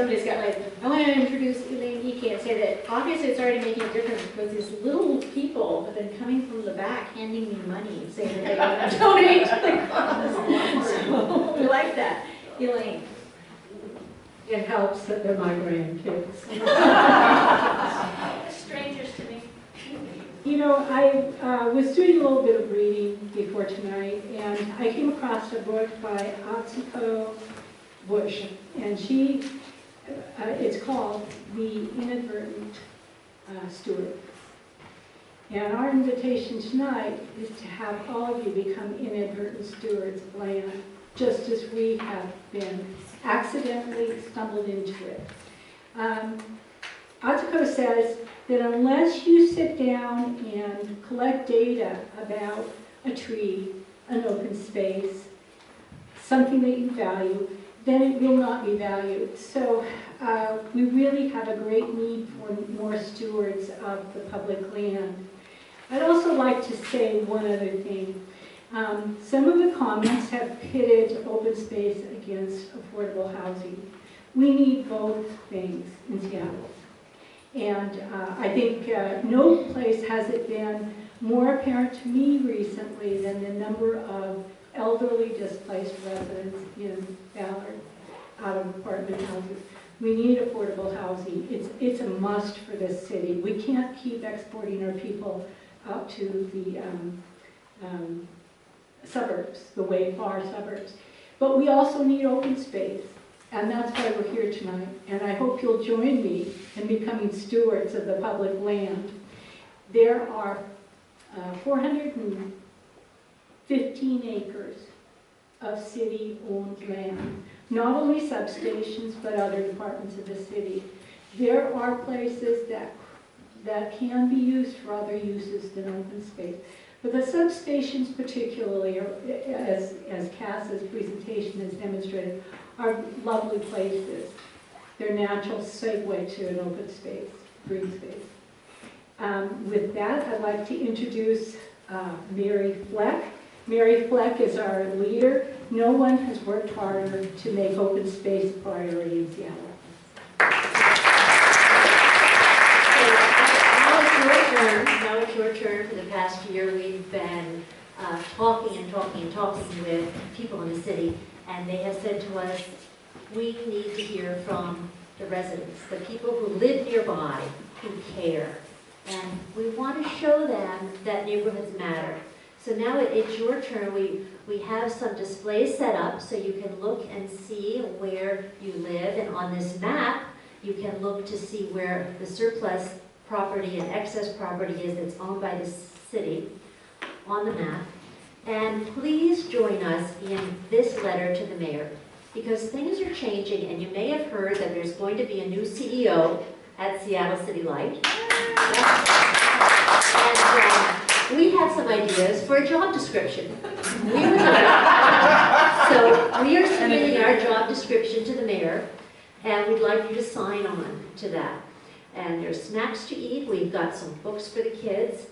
somebody's got like, I want to introduce Elaine Ike and say that obviously it's already making a difference because these little people have been coming from the back handing me money saying that they want to donate to the cause. So we like that. Elaine. It helps that they're my grandkids. Strangers to me. You know, I was doing a little bit of reading before tonight, and I came across a book by Atsuko Bush, and it's called The Inadvertent Steward. And our invitation tonight is to have all of you become inadvertent stewards of land, just as we have been accidentally stumbled into it. Atsuko says that unless you sit down and collect data about a tree, an open space, something that you value, then it will not be valued. So we really have a great need for more stewards of the public land. I'd also like to say one other thing. Some of the comments have pitted open space against affordable housing. We need both things in Seattle. And I think no place has it been more apparent to me recently than the number of elderly displaced residents in Ballard out of apartment houses. We need affordable housing. It's a must for this city. We can't keep exporting our people out to the suburbs, the way far suburbs. But we also need open space. And that's why we're here tonight. And I hope you'll join me in becoming stewards of the public land. There are 415 acres of city-owned land. Not only substations, but other departments of the city. There are places that can be used for other uses than open space. But the substations particularly, as Cass's presentation has demonstrated, are lovely places. They're natural segue to an open space, green space. With that, I'd like to introduce Mary Fleck. Mary Fleck is our leader. No one has worked harder to make open space a priority in Seattle. Now it's your turn. For the past year, we've been talking with people in the city, and they have said to us, we need to hear from the residents, the people who live nearby, who care. And we want to show them that neighborhoods matter. So now it's your turn. We have some displays set up so you can look and see where you live. And on this map, you can look to see where the surplus property and excess property is that's owned by the city on the map. And please join us in this letter to the mayor, because things are changing, and you may have heard that there's going to be a new CEO at Seattle City Light. And we have some ideas for a job description. So we are submitting our job description to the mayor, and we'd like you to sign on to that. And there's snacks to eat. We've got some books for the kids,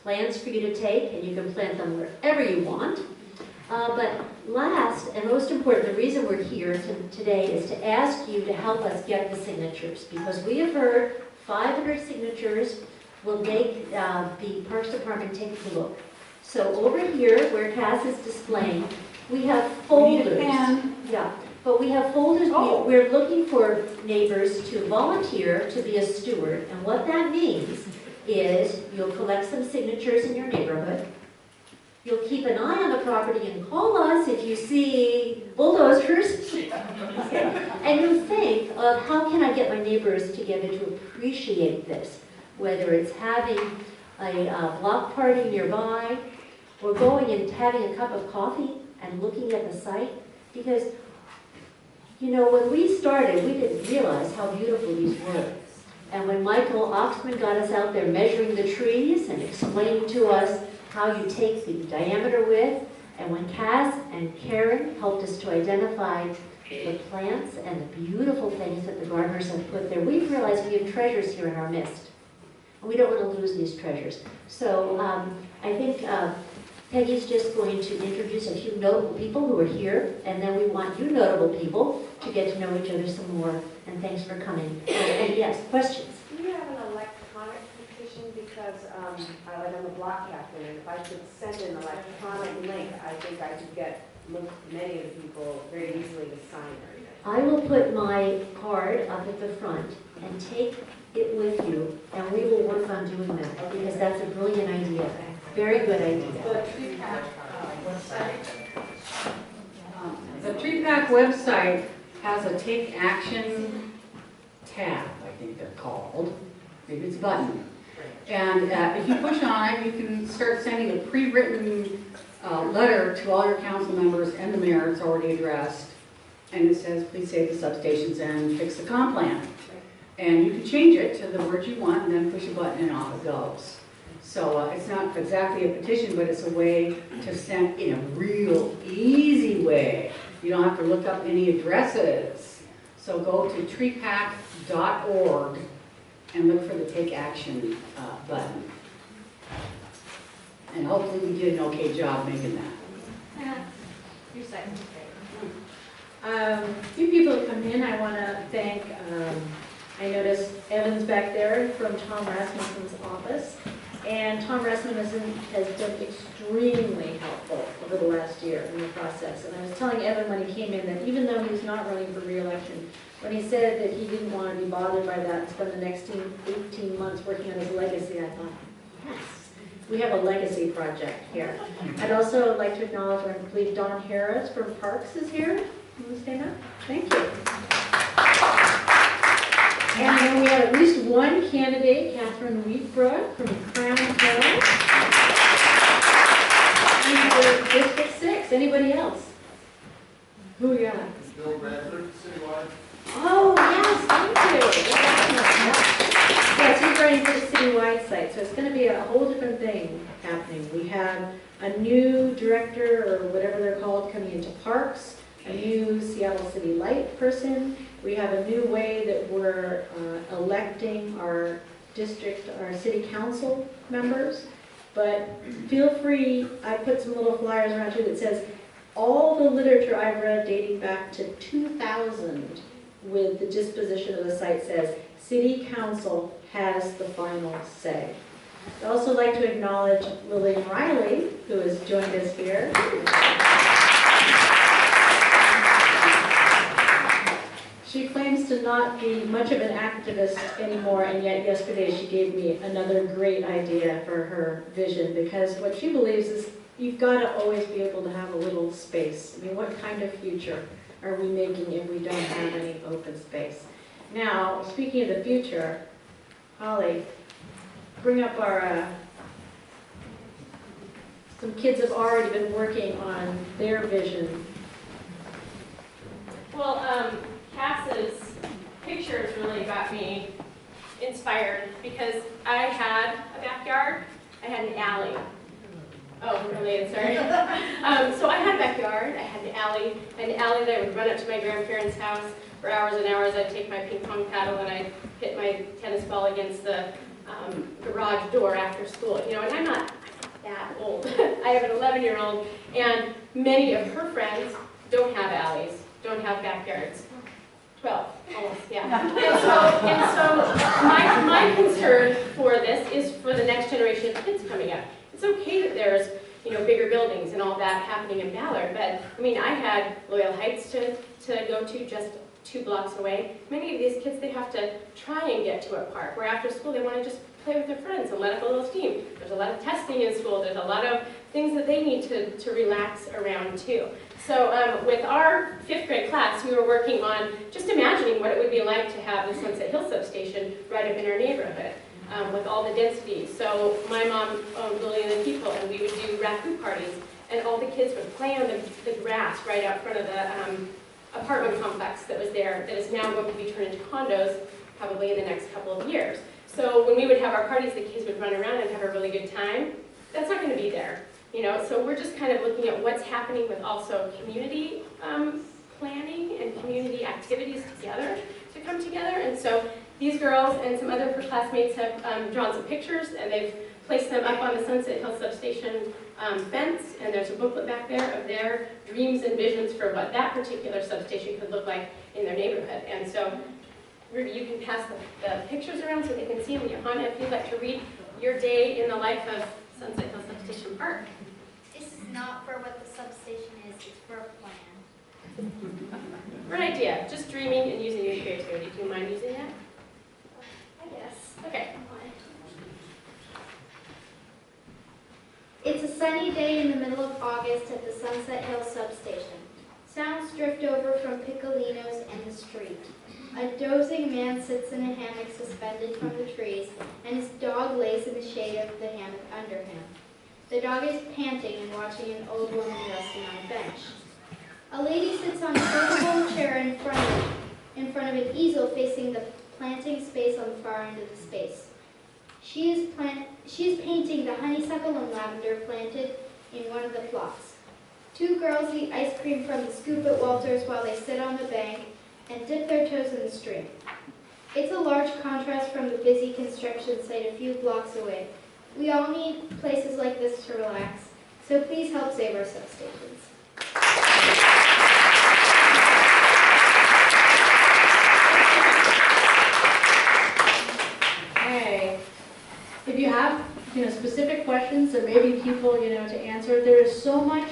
plans for you to take, and you can plant them wherever you want. But last and most important, the reason we're here today is to ask you to help us get the signatures, because we have heard 500 signatures will make the Parks Department take a look. So over here, where Cass is displaying, we have folders. Yeah, but we have folders. Oh. We're looking for neighbors to volunteer to be a steward, and what that means is you'll collect some signatures in your neighborhood. You'll keep an eye on the property and call us if you see bulldozers. And you think of, how can I get my neighbors together to appreciate this? Whether it's having a block party nearby, or going and having a cup of coffee and looking at the site. Because, you know, when we started, we didn't realize how beautiful these were. And when Michael Oxman got us out there measuring the trees and explaining to us how you take the diameter width, and when Cass and Karen helped us to identify the plants and the beautiful things that the gardeners have put there, we realized we have treasures here in our midst. And we don't want to lose these treasures. So I think Peggy's just going to introduce a few notable people who are here, and then we want you notable people to get to know each other some more. And thanks for coming. And yes, questions? Do you have an electronic petition? Because I'm a block captain, and if I could send an electronic link, I think I could get many of the people very easily to sign everything. I will put my card up at the front and take it with you, and we will work on doing that, because that's a brilliant idea. Very good idea. The Tree Pack website has a Take Action tab, I think they're called. Maybe it's a button. And if you push on it, you can start sending a pre-written letter to all your council members and the mayor. It's already addressed. And it says, please save the substations and fix the comp plan. And you can change it to the words you want and then push a button and off it goes. So it's not exactly a petition, but it's a way to send in a real easy way. You don't have to look up any addresses. So go to treepack.org and look for the Take Action button. And hopefully we did an okay job making that. Your second. A few people have come in. I want to thank, I noticed Evan's back there from Tom Rasmussen's office. And Tom Rasmussen has been extremely helpful over the last year in the process. And I was telling Evan when he came in that even though he's not running for re-election, when he said that he didn't want to be bothered by that and spend the next 18 months working on his legacy, I thought, yes, we have a legacy project here. I'd also like to acknowledge, I believe Don Harris from Parks is here. You want to stand up? Thank you. And then we have at least one candidate, Catherine Wheatbrook from Crown Hill. And for District 6. Anybody else? Who we got? Bill Bradford, citywide. Oh, yes, thank you. Yes, he's running for the citywide site, so it's going to be a whole different thing happening. We have a new director, or whatever they're called, coming into Parks, a new Seattle City Light person. We have a new way that we're electing our district, our city council members. But feel free, I put some little flyers around here that says, all the literature I've read dating back to 2000 with the disposition of the site says, city council has the final say. I'd also like to acknowledge Lillian Riley, who has joined us here. She claims to not be much of an activist anymore, and yet yesterday she gave me another great idea for her vision, because what she believes is you've got to always be able to have a little space. I mean, what kind of future are we making if we don't have any open space? Now, speaking of the future, Holly, bring up our, some kids have already been working on their vision. Well, Cass's pictures really got me inspired because I had a backyard, I had an alley. Oh, really? Sorry. So I had a backyard, I had an alley that I would run up to my grandparents' house for hours and hours. I'd take my ping pong paddle and I'd hit my tennis ball against the garage door after school. You know, and I'm not that old. I have an 11-year-old, and many of her friends don't have alleys, don't have backyards. 12, almost, yeah. And so my concern for this is for the next generation of kids coming up. It's okay that there's, you know, bigger buildings and all that happening in Ballard, but I mean, I had Loyal Heights to go to just 2 blocks away. Many of these kids, they have to try and get to a park, where after school they want to just play with their friends and let up a little steam. There's a lot of testing in school. There's a lot of things that they need to relax around too. So with our 5th grade class, we were working on just imagining what it would be like to have the Sunset Hill substation right up in our neighborhood with all the densities. So my mom owned Lily and the People, and we would do raccoon parties, and all the kids would play on the grass right out front of the apartment complex that was there that is now going to be turned into condos probably in the next couple of years. So when we would have our parties, the kids would run around and have a really good time. That's not going to be there. You know, so we're just kind of looking at what's happening with also community planning and community activities together to come together. And so these girls and some other classmates have drawn some pictures, and they've placed them up on the Sunset Hill substation fence, and there's a booklet back there of their dreams and visions for what that particular substation could look like in their neighborhood. And so you can pass the pictures around so they can see them. Johanna, if you'd like to read your day in the life of Sunset Hill Substation Park. This is not for what the substation is, it's for a plan. Great idea. Just dreaming and using your creativity. Do you mind using that? I guess. Okay. It's a sunny day in the middle of August at the Sunset Hill substation. Sounds drift over from Piccolinos and the street. A dozing man sits in a hammock suspended from the trees, and his dog lays in the shade of the hammock under him. The dog is panting and watching an old woman resting on a bench. A lady sits on a portable chair in front of an easel facing the planting space on the far end of the space. She is painting the honeysuckle and lavender planted in one of the plots. Two girls eat ice cream from the scoop at Walter's while they sit on the bank and dip their toes in the stream. It's a large contrast from the busy construction site a few blocks away. We all need places like this to relax, so please help save our substations. Okay. If you have, specific questions and maybe people, to answer, there is so much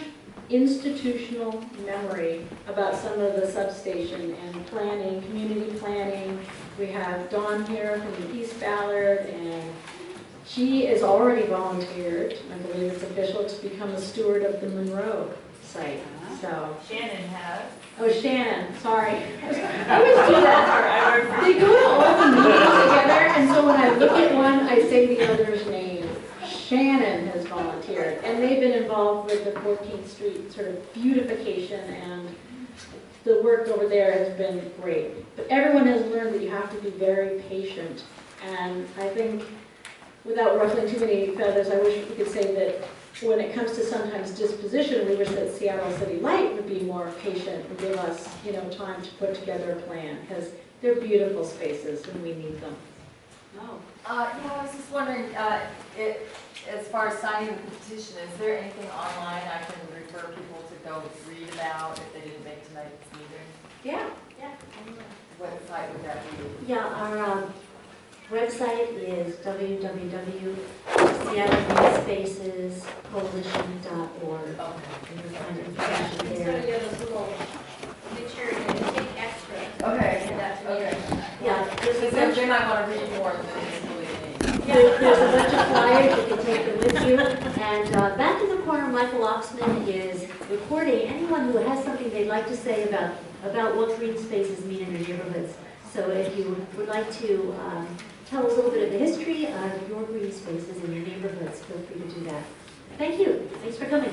institutional memory about some of the substation and planning, community planning. We have Dawn here from the East Ballard, and she is already volunteered. I believe it's official to become a steward of the Monroe site. So Shannon has. Oh, Shannon, sorry. I always do that. They go to all the meetings together, and so when I look at one, I say the other's name. Shannon has volunteered, and they've been involved with the 14th Street sort of beautification, and the work over there has been great. But everyone has learned that you have to be very patient, and I think, without ruffling too many feathers, I wish we could say that when it comes to sometimes disposition, we wish that Seattle City Light would be more patient and give us, time to put together a plan, because they're beautiful spaces and we need them. Oh. I was just wondering, as far as signing the petition, is there anything online I can refer people to go read about if they didn't make tonight's meeting? Yeah. What site would that be? Yeah, our website is www.seattlegreenspacescoalition.org. Okay. And you'll find information It's there. going to give us a little picture and take extra. Okay. And that's Okay. Yeah, there's a Because bunch they might want to read more than just really me. There's a bunch of flyers, you can take them with you. And back in the corner, Michael Oxman is recording anyone who has something they'd like to say about what green spaces mean in your neighborhoods. So if you would like to tell us a little bit of the history of your green spaces in your neighborhoods, feel free to do that. Thank you. Thanks for coming.